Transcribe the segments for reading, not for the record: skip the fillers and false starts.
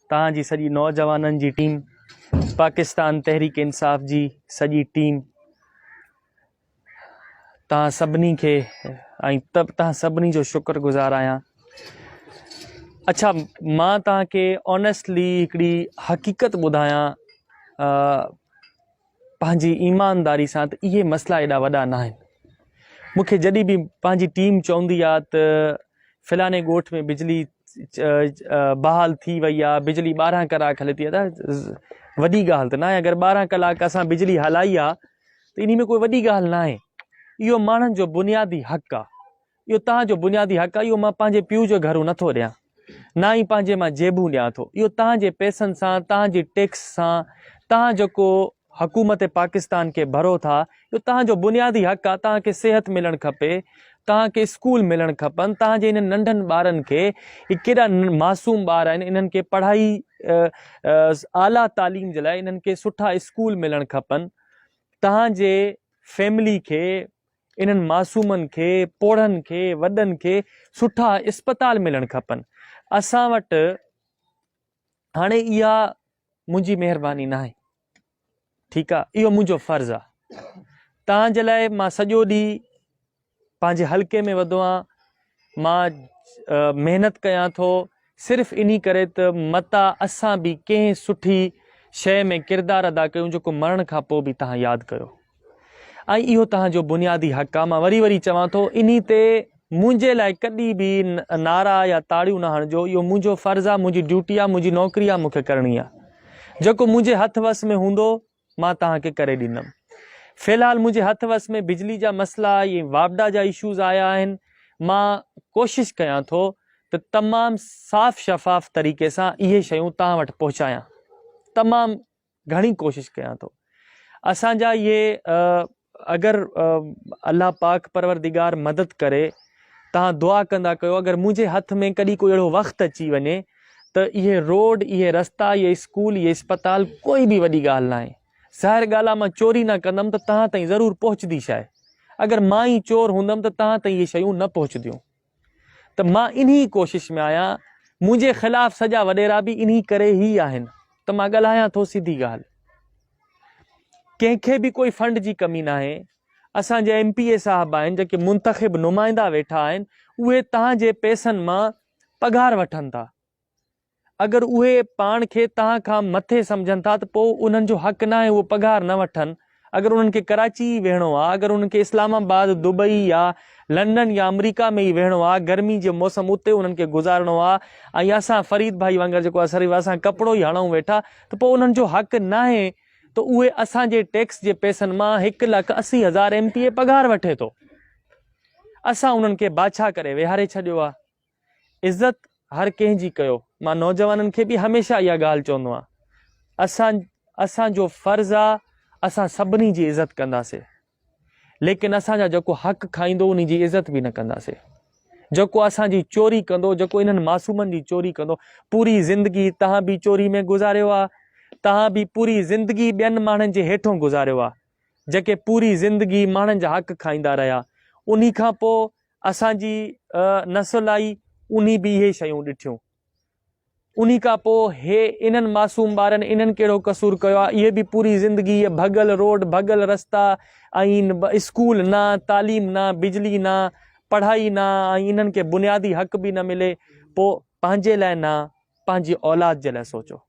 तव्हांजी सॼी नौजवाननि जी टीम, पाकिस्तान तहरीक इंसाफ़ जी सॼी टीम, तव्हां सभिनी खे ऐं तव्हां सभिनी जो शुक्रगुज़ार आहियां। अच्छा, मां तव्हांखे ऑनेस्टली हिकिड़ी हक़ीक़त ॿुधायां पंहिंजी ईमानदारी सां, त इहे मसइला एॾा वॾा न आहिनि। मूंखे जॾहिं बि पंहिंजी टीम चवंदी आहे त फ़लाणे ॻोठ में बिजली बहाल थी वई आहे, बिजली 12 कलाक हले थी, त वॾी ॻाल्हि त न आहे। अगरि 12 कलाक असां बिजली हलाई आहे त इन में कोई वॾी ॻाल्हि न आहे। इहो माण्हुनि जो बुनियादी हक़ आहे, इहो तव्हांजो बुनियादी हक़ आहे। इहो मां पंहिंजे पीउ जो घरु नथो ॾियां, ना ई पंहिंजे मां जेबूं ॾियां थो। इहो तव्हांजे पैसनि सां, तव्हांजे टैक्स सां, तव्हां जेको हुकूमत पाकिस्तान के भरो था, इहो तव्हांजो बुनियादी हक़ आहे। तव्हांखे सिहत मिलणु खपे, तव्हांखे स्कूल मिलणु खपनि। तव्हांजे इन्हनि नंढनि ॿारनि खे, केॾा मासूम ॿार आहिनि, इन्हनि खे पढ़ाई आला तालीम जे लाइ इन्हनि खे सुठा स्कूल मिलणु खपनि। तव्हांजे फैमिली खे, इन्हनि मासूमनि खे, पोढ़नि खे, वॾनि खे सुठा अस्पताल मिलणु खपनि। असां वटि हाणे इहा मुंहिंजी महिरबानी न आहे, ठीकु आहे, इहो मुंहिंजो फ़र्ज़ु आहे। तव्हांजे लाइ मां सॼो ॾींहुं पंहिंजे हल्के में वधो आहियां, मां महिनत कयां थो, सिर्फ़ु इन करे त मता असां बि कंहिं सुठी शइ में किरदारु अदा कयूं जेको मरण खां पोइ बि तव्हां यादि कयो। ऐं इहो तव्हांजो बुनियादी हक़ आहे। मां वरी वरी चवां थो, इन ते मुंहिंजे लाइ कॾहिं बि नारा या ताड़ियूं न हणिजो। इहो मुंहिंजो फ़र्ज़ु आहे, मुंहिंजी ड्यूटी आहे, मुंहिंजी नौकरी आहे, मूंखे करणी आहे। जेको मुंहिंजे हथ वस में हूंदो मां तव्हांखे करे ॾींदुमि। फ़िलहाल मुंहिंजे हथ वस में बिजली जा मसइला, इहे वापडा जा इशूज़ आया आहिनि। मां कोशिशि कयां थो त तमामु साफ़ शफ़ाफ़ तरीक़े सां इहे शयूं तव्हां वटि पहुचायां, तमामु घणी कोशिशि कयां थो। असांजा इहे अगरि अल्लाह पाक परवरदिगार मदद करे, तव्हां दुआ कंदा कयो। अगरि मुंहिंजे हथ में कॾहिं कोई अहिड़ो वक़्तु अची वञे त इहे रोड, इहे रस्ता, इहे स्कूल, इहे अस्पताल कोई बि वॾी ॻाल्हि न आहे। ज़ाहिर ॻाल्हि आहे, मां चोरी न कंदुमि त तव्हां ताईं ज़रूरु पहुचंदी शइ। अगरि मां ई चोर हूंदुमि त तव्हां ताईं इहे शयूं न पहुचंदियूं। त मां इन्ही कोशिशि में आहियां। मुंहिंजे ख़िलाफ़ु सॼा वॾेरा बि इन्ही करे ई आहिनि। त मां ॻाल्हायां थो सिधी ॻाल्हि, कंहिंखे बि कोई फंड जी कमी न आहे। असांजे MPA साहिब आहिनि, जेके मुंतख़िब नुमाइंदा वेठा आहिनि, उहे तव्हांजे पैसनि मां पघार वठनि था। अगरि उहे पाण खे तव्हां खां मथे सम्झनि था त पोइ उन्हनि जो हक़ न आहे उहो पघार न वठनि। अगरि उन्हनि खे कराची वेहणो आहे, अगरि उन्हनि खे इस्लामाबाद, दुबई या लंडन या अमेरिका में ई वेहणो आहे, गर्मी जो मौसम उते उन्हनि खे गुज़ारिणो आहे, ऐं असां फरीद भाई वांगुरु जेको आहे सिर्फ़ु असां कपिड़ो ई हणूं वेठा, त पोइ उन्हनि जो हक़ न आहे त उहे असांजे टैक्स जे पैसनि मां 1,80,000 MPA पघार वठे थो। असां उन्हनि खे बादशाह करे विहारे छॾियो आहे। इज़त हर कंहिंजी कयो। मां नौजवाननि खे बि हमेशह इहा ॻाल्हि चवंदो आहियां, असांजो फ़र्ज़ु आहे, असां सभिनी जी इज़त कंदासीं, लेकिन असांजा जेको हक़ खाईंदो उन जी इज़त बि न कंदासीं। जेको असांजी चोरी कंदो, जेको इन्हनि मासूमनि जी चोरी कंदो, पूरी ज़िंदगी तव्हां बि चोरी में गुज़ारियो आहे, तव्हां बि पूरी ज़िंदगी ॿियनि माण्हुनि जे हेठों गुज़ारियो आहे, जेके पूरी ज़िंदगी माण्हुनि जा हक़ खाईंदा रहिया। उन खां पोइ असांजी नस्ल आई, उन बि इहे शयूं ॾिठियूं। उन खां पोइ हे इन्हनि मासूम ॿारनि इन्हनि कहिड़ो कसूर कयो आहे? इहे बि पूरी ज़िंदगी इहे भॻल रोड, भॻल रस्ता, ऐं स्कूल न, तालीम न, बिजली न, पढ़ाई न, ऐं इन्हनि खे बुनियादी हक़ बि न मिले। पोइ पंहिंजे लाइ न, पंहिंजी औलाद जे लाइ सोचो।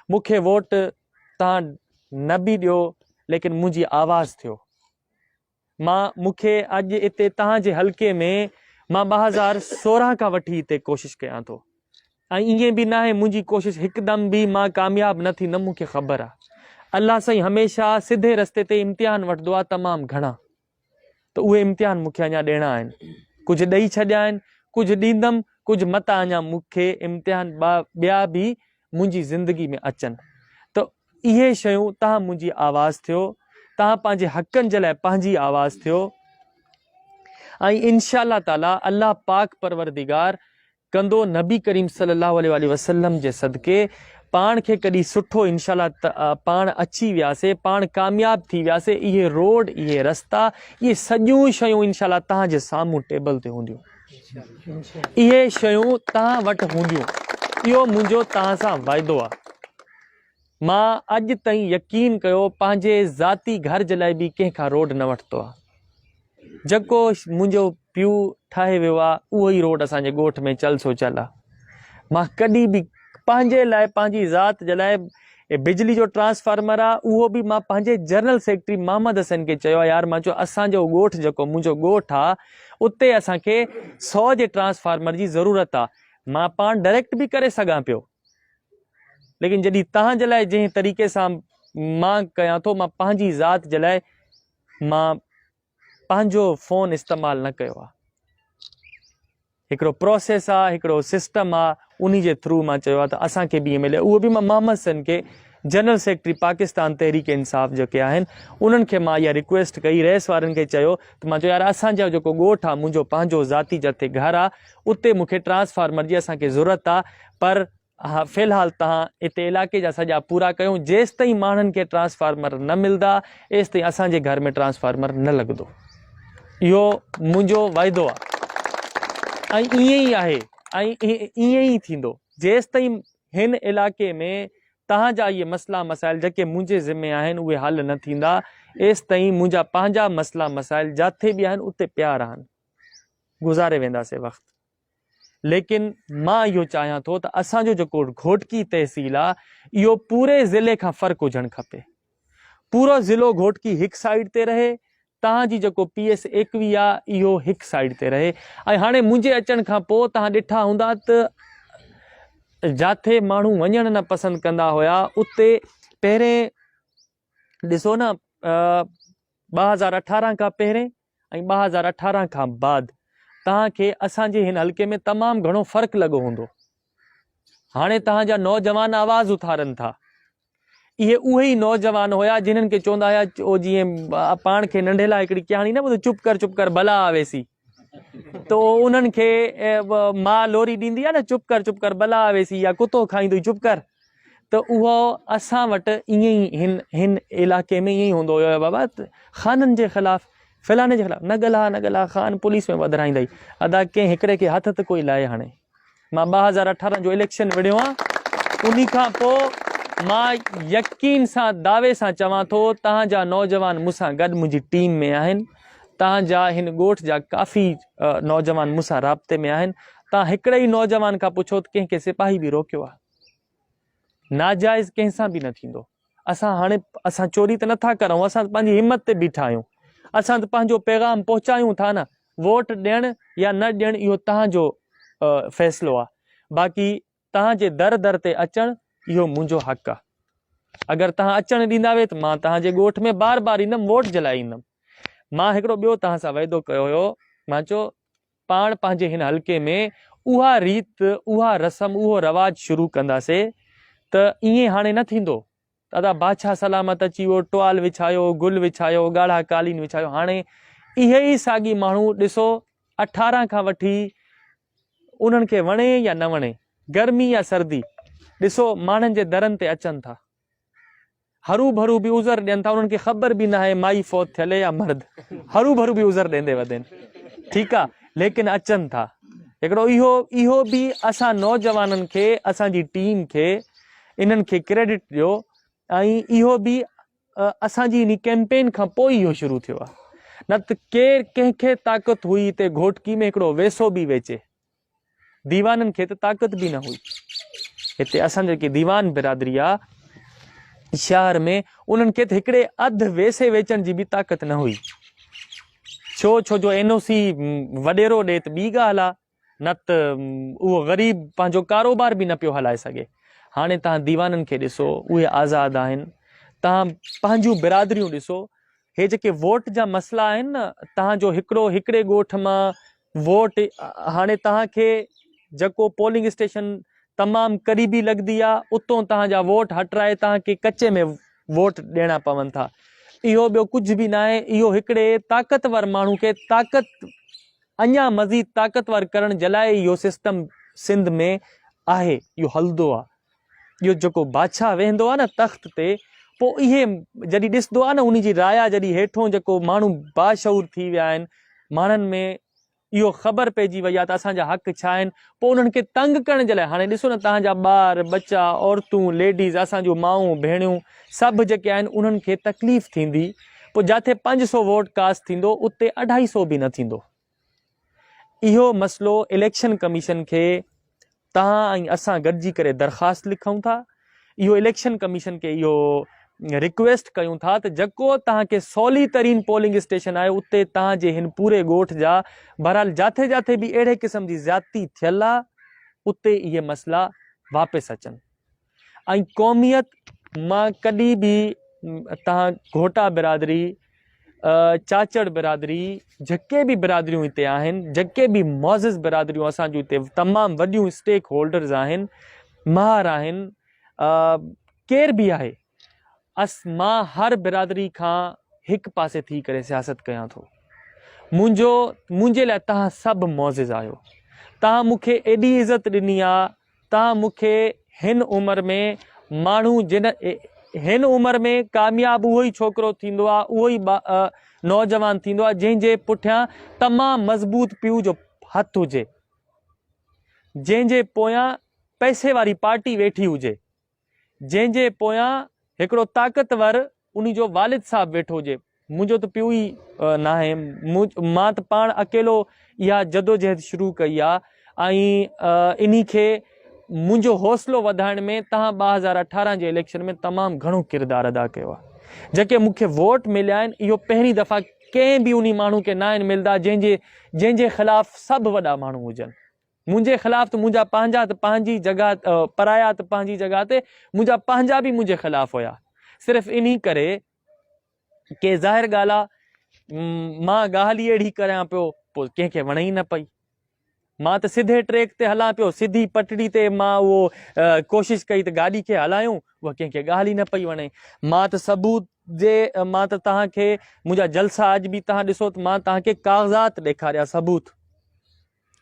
मूंखे वोट तव्हां न बि ॾियो, लेकिन मुंहिंजी आवाज़ थियो। मूंखे अॼु हिते तव्हांजे हल्के में मां 2016 खां वठी हिते कोशिशि कयां थो, ऐं ईअं बि न आहे मुंहिंजी कोशिशि हिकदमि बि मां कामयाबु न थींदुमि। मूंखे ख़बर आहे अल्लाह साईं हमेशह सिधे रस्ते ते इम्तिहान वठंदो आहे, तमामु घणा। त उहे इम्तिहान मूंखे अञा ॾियणा आहिनि। कुझु ॾेई छॾिया आहिनि, कुझु ॾींदुमि, कुझु मता अञा मूंखे इम्तिहान ॿिया बि मुंहिंजी ज़िंदगी में अचनि। त इहे शयूं तव्हां मुंहिंजी आवाज़ थियो, तव्हां पंहिंजे हक़नि जे लाइ पंहिंजी आवाज़ थियो, ऐं इंशा अल्लाह ताला अल्लाह पाक परवरदिगार कंदो नबी करीम सल्लल्लाहु अलैहि वसल्लम जे सदके पाण खे कॾहिं सुठो इंशा अल्लाह पाण अची वियासीं, पाण कामयाबु थी वियासीं। इहे रोड, इहे रस्ता, इहे सॼियूं शयूं इंशा अल्लाह तव्हांजे साम्हूं टेबल ते हूंदियूं। इहे शयूं तव्हां वटि हूंदियूं। इहो मुंहिंजो तव्हां सां वाइदो आहे। मां अॼु ताईं यकीन कयो पंहिंजे ज़ाती घर जे लाइ बि कंहिंखां रोड न वरितो आहे। जेको मुंहिंजो पीउ ठाहे वियो आहे उहो ई रोड असांजे ॻोठ में चल सो चल आहे। मां कॾहिं बि पंहिंजे लाइ पंहिंजी ज़ात जे लाइ बिजली जो ट्रांसफार्मर आहे उहो बि मां पंहिंजे जनरल सेक्रेटरी मोहम्मद हसन खे चयो आहे, यार मां चयो असांजो ॻोठ जेको मुंहिंजो ॻोठ आहे उते असांखे 100 जे ट्रांसफार्मर जी ज़रूरत आहे। मां पाण डायरेक्ट बि करे सघां पियो, लेकिन जॾहिं तव्हां जे लाइ जंहिं तरीक़े सां मां कयां थो, मां पंहिंजी ज़ात जे लाइ मां पंहिंजो फ़ोन इस्तेमालु न कयो आहे। हिकिड़ो प्रोसेस आहे, हिकिड़ो सिस्टम आहे, उन्ही जे थ्रू मां चयो आहे त असांखे बि मिले। उहो बि मां मोहम्मद हसन खे जनरल सेक्रेटरी पाकिस्तान तहरीक इंसाफ़ जेके आहिनि उन्हनि खे मां इहा रिक्वेस्ट कई, रेस वारनि खे चयो त मां चयो यार असांजो जेको ॻोठ आहे मुंहिंजो पंहिंजो ज़ाती जिथे घर आहे उते मूंखे ट्रांसफार्मर जी असांखे ज़रूरत आहे, पर हा फ़िलहाल तव्हां हिते इलाइक़े जा सॼा पूरा कयूं। जेसि ताईं माण्हुनि खे ट्रांसफार्मर न मिलंदा एसि ताईं असांजे घर में ट्रांसफार्मर न लॻंदो। इहो मुंहिंजो वाइदो आहे ऐं ईअं ई आहे ऐं ईअं ई थींदो। जेसि ताईं हिन इलाइक़े में तव्हांजा इहे मसइला मसाइल जेके मुंहिंजे ज़िम्मे आहिनि उहे हल न थींदा, एसि ताईं मुंहिंजा पंहिंजा मसइला मसाइल जिथे बि आहिनि उते पिया रहनि, गुज़ारे वेंदासीं वक़्तु। लेकिन मां इहो चाहियां थो त असांजो जेको घोटकी तहसील आहे इहो पूरे ज़िले खां फ़र्क़ु हुजणु खपे। पूरो ज़िलो घोटकी हिकु साइड ते रहे, तव्हांजी जेको PS 21 आहे इहो हिकु साइड ते रहे। ऐं हाणे मुंहिंजे अचण खां पोइ तव्हां ॾिठा हूंदा त जिथे माण्हू वञणु न पसंदि कंदा हुया उते पहिरें ॾिसो न 2018 खां पहिरें ऐं 2018 खां बाद तव्हांखे असांजे हिन हल्के में तमामु घणो फ़र्क़ु लॻो हूंदो। हाणे तव्हांजा नौजवान आवाज़ उथारनि था, इहे उहे ई नौजवान हुया जिन्हनि खे चवंदा हुया ओ जीअं पाण खे नंढे लाइ हिकिड़ी कहाणी न ॿुधो, चुप कर भला आवेसी। त उन्हनि खे मां लोरी ॾींदी आहे न चुप कर भला आवेसी, या कुतो खाईंदो चुप कर। त उहो असां वटि ईअं ई हिन इलाइक़े में ईअं ई हूंदो हुयो, बाबा ख़ाननि जे ख़िलाफ़ फलाणे जे ख़िलाफ़ न ॻाल्हा ख़ान पुलिस में वधाईंदई। अदा कंहिं हिकिड़े खे हथ त कोई लाहे। हाणे मां 2018 जो इलेक्शन विढ़ियो आहे, उन खां पोइ मां यकीन सां दावे सां चवां थो तव्हांजा नौजवान मूंसां गॾु मुंहिंजी टीम में आहिनि, तव्हांजा हिन ॻोठ जा काफ़ी नौजवान मूंसां राब्ते में आहिनि। तव्हां हिकिड़े ई नौजवान खां पुछो त कंहिंखे सिपाही बि रोकियो आहे? नाजाइज़ कंहिंसां बि न थींदो। असां चोरी त नथा करूं, असां पंहिंजी हिमत ते बीठा आहियूं, असां त पंहिंजो पैगाम पहुचायूं था न। वोट ॾियणु या न ॾियणु इहो तव्हांजो फ़ैसिलो आहे, बाक़ी तव्हांजे दर ते अचणु इहो मुंहिंजो हक़ आहे। अगरि तव्हां अचणु ॾींदा त मां तव्हांजे ॻोठ में बार बार ईंदुमि, वोट जे लाइ ईंदुमि। मां हिकिड़ो ॿियो तव्हां सां वाइदो कयो हुयो, मां चयो पाण पंहिंजे हिन हल्के में उहा रीत उहा रस्म उहो रवाज शुरू कंदासीं त ईअं हाणे न थींदो। दादा बादशाह सलामत अची वियो, टुआल विछायो, गुल विछायो, ॻाढ़ा कालीन विछायो। हाणे इहे ई साॻी माण्हू ॾिसो 18 खां वठी उन्हनि खे वणे या न वणे, गर्मी या सर्दी, ॾिसो माण्हुनि जे दरनि ते अचनि था, हरू भरू बि उज़र ॾियनि था। उन्हनि खे ख़बर बि न आहे माई फौत थियल या मर्द, हरू भरू बि उज़र ॾींदे वधनि, ठीकु आहे, लेकिन अचनि था। हिकिड़ो इहो बि असां नौजवाननि खे, असांजी टीम खे, इन्हनि खे क्रेडिट ॾियो। ऐं इहो बि असांजी इन कैंपेन खां पोइ इहो शुरू थियो आहे, न त कंहिंखे ताक़त हुई हिते घोटकी में हिकिड़ो वैसो बि वेचे, दीवाननि खे त ताक़त बि न हुई। हिते असांजे जेके दीवान बिरादरी आहे शहर में, उन्हनि खे त हिकिड़े अधु वैसे वेचण जी बि ताक़त न हुई। छो जो NOC वॾेरो ॾे त ॿी ॻाल्हि आहे, न त उहो ग़रीब पंहिंजो कारोबार बि न पियो हलाए सघे। हाणे तव्हां दीवाननि खे ॾिसो, उहे आज़ादु आहिनि। तव्हां पंहिंजूं बिरादरियूं ॾिसो, हे जेके वोट जा मसइला आहिनि न, तव्हांजो हिकिड़े ॻोठ मां वोट, हाणे तव्हांखे जेको पोलिंग स्टेशन तमामु क़रीबी लॻंदी आहे उतो तव्हांजा वोट हटराए तव्हांखे कचे में वोट ॾियणा पवनि था। इहो ॿियो कुझु बि न आहे, इहो हिकिड़े ताक़तवर माण्हू खे अञा मज़ीद ताक़तवर करण जे लाइ इहो सिस्टम सिंध में आहे, इहो हलंदो आहे। इहो जेको बादशाह वेहंदो आहे न तख़्त ते, पोइ इहे जॾहिं ॾिसंदो आहे न उन जी राया, जॾहिं हेठों जेको माण्हू बाशऊर थी विया आहिनि, माण्हुनि में इहो ख़बर पइजी वई आहे त असांजा हक़ छा आहिनि, पोइ उन्हनि खे तंग करण जे लाइ हाणे ॾिसो न, तव्हांजा ॿार बच्चा औरतूं लेडीज़ असांजूं माऊं भेणियूं सभु जेके आहिनि उन्हनि खे तकलीफ़ थींदी, पोइ जिथे 500 वोट कास्ट थींदो उते 250 बि न थींदो। इहो मसइलो इलेक्शन कमीशन खे तव्हां ऐं असां गॾिजी करे दरख़्वास्त लिखूं था, इहो इलेक्शन कमीशन खे इहो रिक्वेस्ट कयूं था त जेको तव्हांखे सवली तरीन पोलिंग स्टेशन आहे उते तव्हांजे हिन पूरे ॻोठ जा बहरहाल जिथे जिथे बि अहिड़े क़िस्म जी ज़्यादती थियल आहे उते इहे मसइला वापसि अचनि। ऐं क़ौमियत मां कॾहिं बि तव्हां घोटा बिरादरी, चाचड़ बिरादरी, जेके बि बिरादरियूं हिते आहिनि, जेके बि मौज़िज़ बिरादरियूं असांजूं हिते तमामु वॾियूं स्टेक होल्डर्स आहिनि, महार आहिनि, केर बि आहे, मां हर बिरादरी खां हिकु पासे थी करे सियासत कयां थो। मुंहिंजे लाइ तव्हां सभु मौज़िज़ आहियो। तव्हां मूंखे एॾी इज़त ॾिनी आहे, तव्हां मूंखे हिन उमिरि में माण्हू हिन उमिरि में कामयाबु उहो ई छोकिरो थींदो आहे, उहो ई नौजवान थींदो आहे जंहिंजे पुठियां तमामु मज़बूत पीउ जो हथु हुजे, जंहिंजे पोयां पैसे वारी पार्टी वेठी हुजे, जंहिंजे पोयां हिकिड़ो ताक़तवर उन जो वालिद साहब वेठो हुजे। मुंहिंजो त पीउ ई न आहे, मां त पाण अकेलो इहा जदोजहद शुरू कई आहे ऐं इन्ही खे मुंहिंजो हौसलो वधाइण में तव्हां 2018 जे इलेक्शन में तमामु घणो किरदारु अदा कयो आहे। जेके मूंखे वोट मिलिया आहिनि इहो पहिरीं दफ़ा कंहिं बि उन माण्हू खे न आहिनि मिलंदा जंहिंजे ख़िलाफ़ु सभु वॾा माण्हू हुजनि। मुंहिंजे ख़िलाफ़ु त मुंहिंजा पंहिंजा त पंहिंजी जॻह, पराया त पंहिंजी जॻह ते, मुंहिंजा पंहिंजा बि मुंहिंजे ख़िलाफ़ु हुया, सिर्फ़ु इन करे के ज़ाहिर ॻाल्हि आहे मां ॻाल्हि अहिड़ी करियां पियो पोइ कंहिंखे वणे ई न पई। मां त सिधे ट्रैक ते हलां पियो, सिधी पटड़ी ते मां उहो कोशिशि कई त गाॾी खे हलायूं, उहा कंहिंखे ॻाल्हि ई न पई वणे। मां त सबूत मां त तव्हांखे मुंहिंजा जलसा अॼु बि तव्हां ॾिसो त मां तव्हांखे कागज़ात ॾेखारिया, सबूत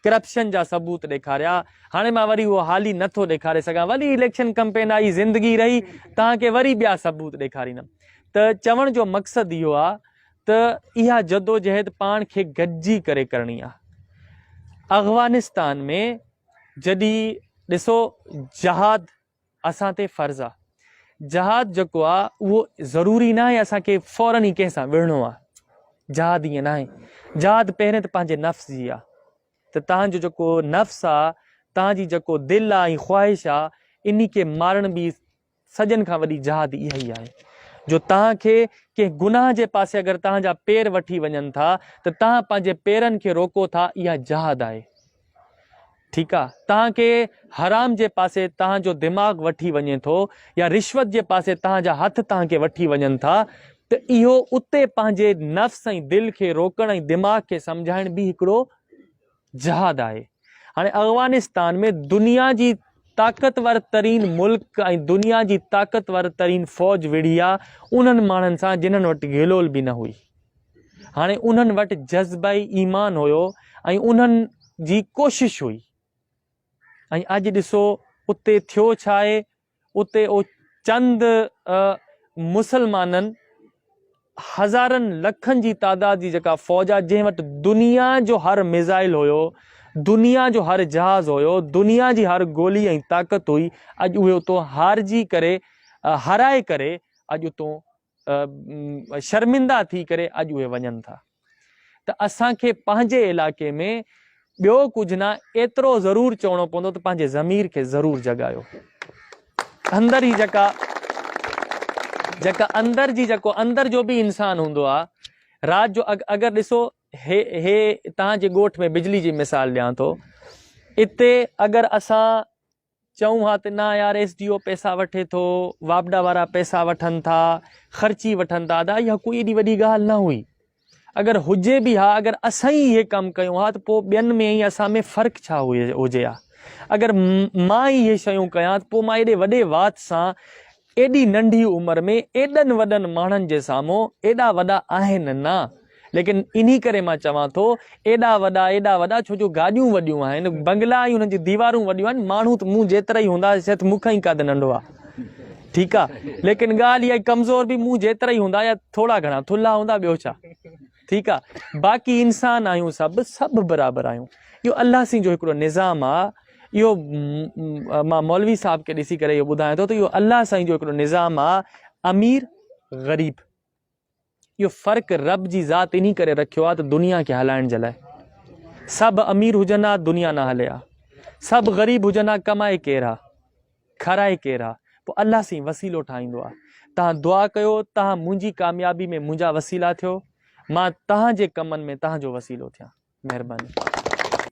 करप्शन जा सबूत ॾेखारिया। हाणे मां वरी उहो हाली नथो ॾेखारे सघां, वरी इलेक्शन कैंपेन आई, ज़िंदगी रही, तव्हांखे वरी ॿिया सबूत ॾेखारींदमि। त चवण जो मक़सदु इहो आहे त इहा जदोजहद पाण खे गॾिजी करे करणी आहे। अफ़गानिस्तान में जॾहिं ॾिसो जहाद असां ते फ़र्ज़ु आहे, जहाद जेको आहे उहो ज़रूरी न आहे असांखे फ़ौरन ई कंहिंसां विढ़णो आहे, जहाद ईअं न आहे। जहाद पहिरें त पंहिंजे नफ़्स जी आहे, त तव्हांजो जेको नफ़्स आहे, तव्हांजी जेको दिलि आहे ऐं ख़्वाहिश आहे, इन खे मारण बि सॼनि खां वॾी जहाद इहा ई आहे। जो तव्हांखे कंहिं गुनाह जे पासे अगरि तव्हांजा पेर वठी वञनि था त तव्हां पंहिंजे पेरनि खे रोको था, इहा जहाद आहे। ठीकु आहे, तव्हांखे हराम जे पासे तव्हांजो दिमाग़ वठी वञे थो या रिश्वत जे पासे तव्हांजा हथ तव्हांखे वठी वञनि था, त इहो उते पंहिंजे नफ़्स ऐं दिलि खे रोकण ऐं दिमाग़ खे सम्झाइण बि हिकिड़ो जहाद आहे। हाणे अफ़गानिस्तान में दुनिया जी ताक़तवर तरीन मुल्क ऐं दुनिया जी ताक़तवर तरीन फ़ौज विढ़ी आहे उन्हनि माण्हुनि सां जिन्हनि वटि गिलोल बि न हुई। हाणे उन्हनि वटि जज़्बाई ईमान हुयो ऐं उन्हनि जी कोशिश हुई, ऐं अॼु ॾिसो उते थियो छा आहे। उते ओ चंद मुसलमाननि हज़ारनि लखनि जी तादाद जी जेका फ़ौज आहे, जंहिं वटि दुनिया जो हर मिज़ाइल हुयो, दुनिया जो हर जहाज़ हुयो, दुनिया जी हर गोली ऐं ताक़त हुई, अॼु उहे उतो हारजी करे, हराए करे अॼु उतो शर्मिंदा थी करे अॼु उहे वञनि था। त असांखे पंहिंजे इलाइक़े में ॿियो कुझु न, एतिरो ज़रूरु चवणो पवंदो त पंहिंजे ज़मीर खे ज़रूरु जगायो। अंदरि ई जेका अंदरि जी जेको अंदरि जो बि इंसानु हूंदो आहे, राति जो अगरि ॾिसो हे तव्हांजे ॻोठ में बिजली जी मिसाल ॾियां थो, इते अगरि असां चऊं हा त न यार SDO पैसा वठे थो, वापडा वारा पैसा वठनि था, ख़र्ची वठनि था, अदा इहा कोई एॾी वॾी ॻाल्हि न हुई। अगरि हुजे बि हा, अगरि असां ई इहे कमु कयूं हा त पोइ ॿियनि में ऐं असां में फ़र्क़ु छा हुजे हा। अगरि मां ई इहे शयूं कयां त पोइ मां एॾे वॾे वात सां एॾी नंढी उमिरि में एॾनि वॾनि माण्हुनि जे साम्हूं एॾा वॾा आहिनि न, लेकिन इन्ही करे मां चवां थो एॾा वॾा छो जो गाॾियूं वॾियूं आहिनि, बंगला ऐं हुननि जी दीवारूं वॾियूं आहिनि, माण्हू त मूं जेतिरा ई हूंदा, शायदि मूंखां ई कद नंढो आहे, ठीकु आहे, लेकिन ॻाल्हि इहा कमज़ोर बि मूं जेतिरा ई हूंदा या थोरा घणा थुल्हा हूंदा, ॿियो छा। ठीक है। बाक़ी इंसान आहियूं सभु बराबरि आहियूं। इहो अल्लाह सिंह जो हिकिड़ो निज़ाम आहे। इहो मां मौलवी साहब खे ॾिसी करे इहो ॿुधायां थो त इहो अल्लाह साईं जो हिकिड़ो निज़ाम आहे, अमीर ग़रीब। इहो फ़र्क़ु रब जी ज़ात इन करे रखियो आहे त दुनिया खे हलाइण जे लाइ। सभु अमीर हुजनि हा दुनिया न हले हा, सभु ग़रीब हुजनि हा कमाए केरु आहे, खाराए केरु आहे, पोइ अल्लाह साईं वसीलो ठाहींदो आहे। तव्हां दुआ कयो, तव्हां मुंहिंजी कामयाबी में मुंहिंजा वसीला थियो, मां तव्हांजे कमनि में तव्हांजो वसीलो थियां। महिरबानी।